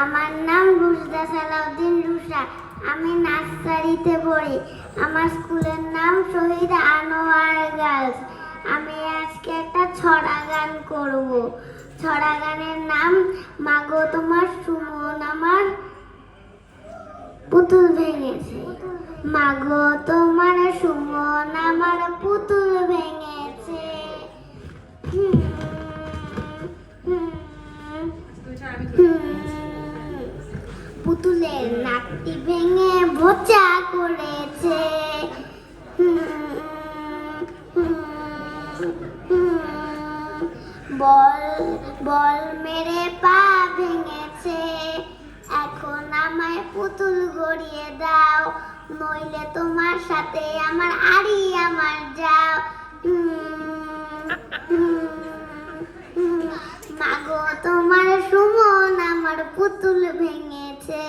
আমার নাম রুশদা সালাউদ্দিন রুশা। আমি নার্সারিতে পড়ি। আমার স্কুলের নাম শহীদ আনোয়ার গার্লস। আমি আজকে একটা ছড়া গান করব। ছড়া গানের নাম মাগো তোমার সুমন আমার পুতুল ভেঙেছে। মাগো তোমার সুমন আমার পুতুল ভেঙেছে। পুতুলের নাকটি ভেঙে ভোচা করেছে। বল বল মেরে পা ভেঙেছে। এখন আমায় পুতুল গড়িয়ে দাও, নইলে তোমার সাথে আমার আড়ি আমার যাও। মাগো তোমার সুমন আমার পুতুল ভেঙেছে।